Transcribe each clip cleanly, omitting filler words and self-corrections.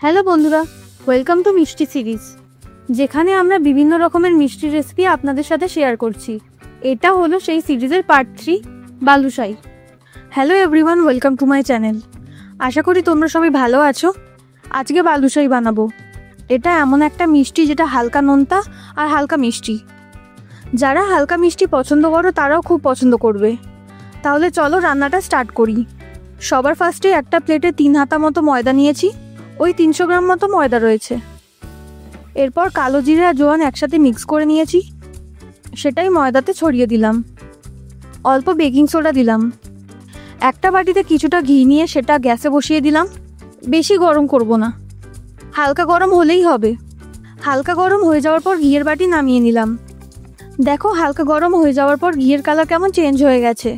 Hello বন্ধুরা, welcome to মিষ্টি series, যেখানে আমরা বিভিন্ন রকমের মিষ্টি রেসিপি আপনাদের সাথে শেয়ার করছি। এটা হলো সেই সিরিজের part 3, balushahi. Hello everyone, welcome to my channel. আশা করি তোমরা সবাই ভালো আছো। আজকে বালুশাই বানাবো। এটা এমন একটা মিষ্টি যেটা হালকা নোনতা আর হালকা মিষ্টি। যারা হালকা মিষ্টি পছন্দ করো তারাও খুব পছন্দ করবে। তাহলে চলো রান্নাটা স্টার্ট করি। সবার ফার্স্টে একটা প্লেটে 3 হাতা মতো ময়দা নিয়েছি। ওই 300 গ্রাম মতো ময়দা রয়েছে। এরপর কালো জিরে আর জোয়ান একসাথে মিক্স করে নিয়েছি, সেটাই ময়দাতে ছড়িয়ে দিলাম। অল্প বেকিং সোডা দিলাম। একটা বাটিতে কিছুটা ঘি নিয়ে সেটা গ্যাসে বসিয়ে দিলাম। বেশি গরম করব না, হালকা গরম হলেই হবে। হালকা গরম হয়ে যাওয়ার পর ঘিয়ের বাটি নামিয়ে নিলাম। দেখো, হালকা গরম হয়ে যাওয়ার পর ঘিয়ের কালার কেমন চেঞ্জ হয়ে গেছে।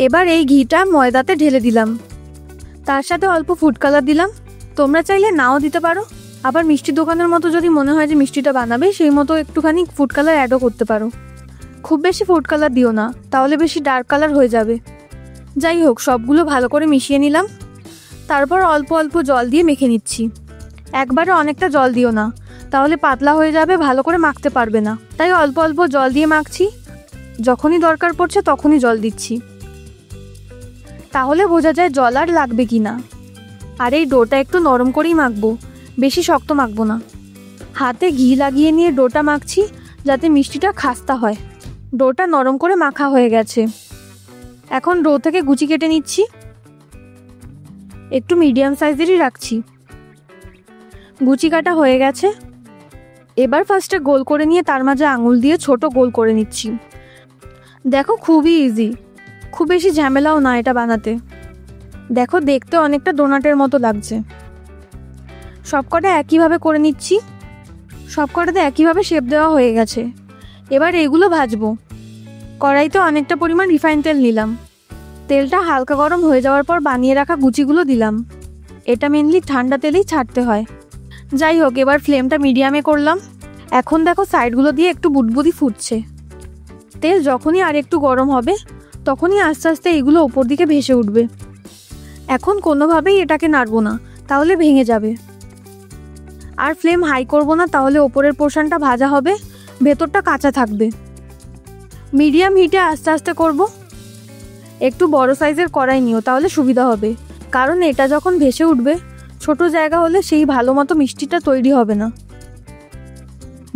এবার এই ঘিটা ময়দাতে ঢেলে দিলাম। তার সাথে অল্প ফুড কালার দিলাম। তোমরা চাইলে নাও দিতে পারো, আবার মিষ্টির দোকানের মতো যদি মনে হয় যে মিষ্টিটা বানাবে সেই মতো একটুখানি ফুড কালার অ্যাডও করতে পারো। খুব বেশি ফুড কালার দিও না, তাহলে বেশি ডার্ক কালার হয়ে যাবে। যাই হোক, সবগুলো ভালো করে মিশিয়ে নিলাম। তারপর অল্প অল্প জল দিয়ে মেখে নিচ্ছি। একবারে অনেকটা জল দিও না, তাহলে পাতলা হয়ে যাবে, ভালো করে মাখতে পারবে না। তাই অল্প অল্প জল দিয়ে মাখছি। যখনই দরকার পড়ছে তখনই জল দিচ্ছি, তাহলে বোঝা যায় জল আর লাগবে কি না। আর এই ডোটা একটু নরম করেই মাখবো, বেশি শক্ত মাখবো না। হাতে ঘি লাগিয়ে নিয়ে ডোটা মাখছি যাতে মিষ্টিটা খাস্তা হয়। ডোটা নরম করে মাখা হয়ে গেছে। এখন ডো থেকে গুচি কেটে নিচ্ছি। একটু মিডিয়াম সাইজেরই রাখছি। গুচি কাটা হয়ে গেছে। এবার ফার্স্টে গোল করে নিয়ে তার মাঝে আঙুল দিয়ে ছোট গোল করে নিচ্ছি। দেখো, খুবই ইজি, খুব বেশি ঝামেলাও না এটা বানাতে। দেখো, দেখতে অনেকটা ডোনাটের মতো লাগছে। সবকটা একইভাবে করে নিচ্ছি। সবকটাতে একইভাবে শেপ দেওয়া হয়ে গেছে। এবার এগুলো ভাজবো। কড়াইতে অনেকটা পরিমাণ রিফাইন তেল নিলাম। তেলটা হালকা গরম হয়ে যাওয়ার পর বানিয়ে রাখা গুচিগুলো দিলাম। এটা মেনলি ঠান্ডা তেলেই ছাড়তে হয়। যাই হোক, এবার ফ্লেমটা মিডিয়ামে করলাম। এখন দেখো, সাইডগুলো দিয়ে একটু বুদবুদি ফুটছে। তেল যখনই আর একটু গরম হবে তখনই আস্তে আস্তে এগুলো ওপর দিকে ভেসে উঠবে। এখন কোনোভাবেই এটাকে নাড়বো না, তাহলে ভেঙে যাবে। আর ফ্লেম হাই করব না, তাহলে ওপরের পোর্শনটা ভাজা হবে, ভেতরটা কাঁচা থাকবে। মিডিয়াম হিটে আস্তে আস্তে করব। একটু বড় সাইজের কড়াই নিও, তাহলে সুবিধা হবে। কারণ এটা যখন ভেসে উঠবে, ছোট জায়গা হলে সেই ভালো মতো মিষ্টিটা তৈরি হবে না।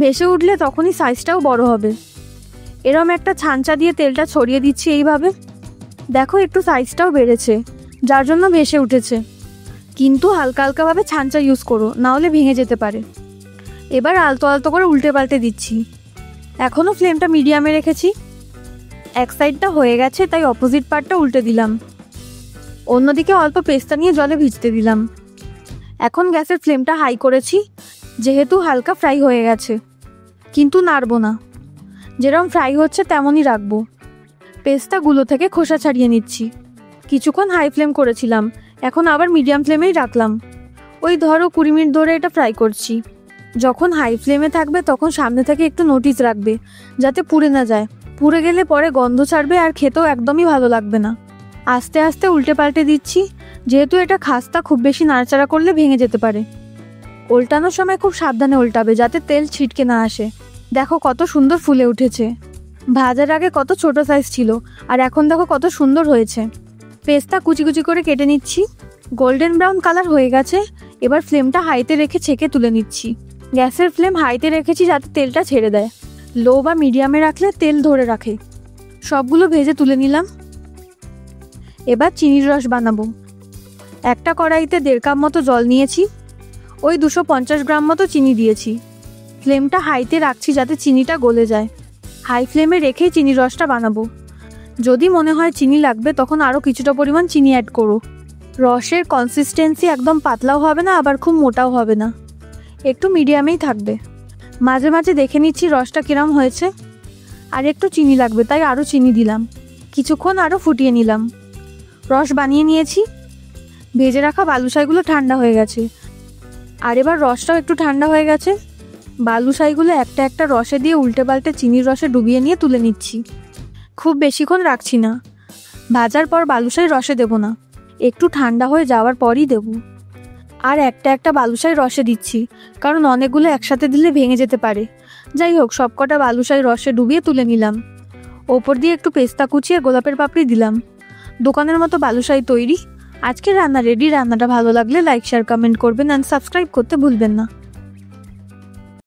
ভেসে উঠলে তখনই সাইজটাও বড় হবে। এরম একটা ছাঁচা দিয়ে তেলটা ছড়িয়ে দিচ্ছি এইভাবে। দেখো, একটু সাইজটাও বেড়েছে, যার জন্য ভেসে উঠেছে। কিন্তু হালকা হালকাভাবে ছাঁচা ইউজ করো, নাহলে ভেঙে যেতে পারে। এবার আলতো আলতো করে উল্টে পাল্টে দিচ্ছি। এখনও ফ্লেমটা মিডিয়ামে রেখেছি। এক সাইডটা হয়ে গেছে, তাই অপোজিট পার্টটা উল্টে দিলাম। অন্যদিকে অল্প পেস্তা নিয়ে জলে ভিজতে দিলাম। এখন গ্যাসের ফ্লেমটা হাই করেছি, যেহেতু হালকা ফ্রাই হয়ে গেছে। কিন্তু নাড়বো না, যেরকম ফ্রাই হচ্ছে তেমনই রাখবো। পেস্তাগুলো থেকে খোসা ছাড়িয়ে নিচ্ছি। কিছুক্ষণ হাই ফ্লেম করেছিলাম, এখন আবার মিডিয়াম ফ্লেমেই রাখলাম। ওই ধরো 20 মিনিট ধরে এটা ফ্রাই করছি। যখন হাই ফ্লেমে থাকবে তখন সামনে থেকে একটু নোটিস রাখবে, যাতে পুড়ে না যায়। পুড়ে গেলে পরে গন্ধ ছাড়বে আর খেতেও একদমই ভালো লাগবে না। আস্তে আস্তে উল্টে পাল্টে দিচ্ছি, যেহেতু এটা খাস্তা, খুব বেশি নাড়াচাড়া করলে ভেঙে যেতে পারে। উল্টানোর সময় খুব সাবধানে উল্টাবে, যাতে তেল ছিটকে না আসে। দেখো কত সুন্দর ফুলে উঠেছে। ভাজার আগে কত ছোট সাইজ ছিল, আর এখন দেখো কত সুন্দর হয়েছে। পেস্তা কুচি কুচি করে কেটে নিচ্ছি। গোল্ডেন ব্রাউন কালার হয়ে গেছে। এবার ফ্লেমটা হাইতে রেখে ছেঁকে তুলে নিচ্ছি। গ্যাসের ফ্লেম হাইতে রেখেছি যাতে তেলটা ছেড়ে দেয়। লো বা মিডিয়ামে রাখলে তেল ধরে রাখে। সবগুলো ভেজে তুলে নিলাম। এবার চিনির রস বানাবো। একটা কড়াইতে 1.5 কাপ মতো জল নিয়েছি। ওই 250 গ্রাম মতো চিনি দিয়েছি। ফ্লেমটা হাইতে রাখছি যাতে চিনিটা গলে যায়। হাই ফ্লেমে রেখেই চিনির রসটা বানাবো। যদি মনে হয় চিনি লাগবে তখন আরও কিছুটা পরিমাণ চিনি অ্যাড করো। রসের কনসিস্টেন্সি একদম পাতলাও হবে না, আবার খুব মোটাও হবে না, একটু মিডিয়ামেই থাকবে। মাঝে মাঝে দেখে নিচ্ছি রসটা কিরম হয়েছে। আর একটু চিনি লাগবে, তাই আরও চিনি দিলাম। কিছুক্ষণ আরও ফুটিয়ে নিলাম। রস বানিয়ে নিয়েছি। ভেজে রাখা বালুশাইগুলো ঠান্ডা হয়ে গেছে। আর এবার রসটাও একটু ঠান্ডা হয়ে গেছে। বালুশাইগুলো একটা একটা রসে দিয়ে উল্টে পাল্টে চিনির রসে ডুবিয়ে নিয়ে তুলে নিচ্ছি। খুব বেশিক্ষণ রাখছি না। ভাজার পর বালুশাই রসে দেব না, একটু ঠান্ডা হয়ে যাওয়ার পরই দেব। আর একটা একটা বালুশাই রসে দিচ্ছি, কারণ অনেকগুলো একসাথে দিলে ভেঙে যেতে পারে। যাই হোক, সবকটা বালুশাই রসে ডুবিয়ে তুলে নিলাম। ওপর দিয়ে একটু পেস্তা কুচিয়ে গোলাপের পাপড়ি দিলাম। দোকানের মতো বালুশাই তৈরি। আজকে রান্না রেডি। রান্নাটা ভালো লাগলে লাইক, শেয়ার, কমেন্ট করবেন, অ্যান্ড সাবস্ক্রাইব করতে ভুলবেন না।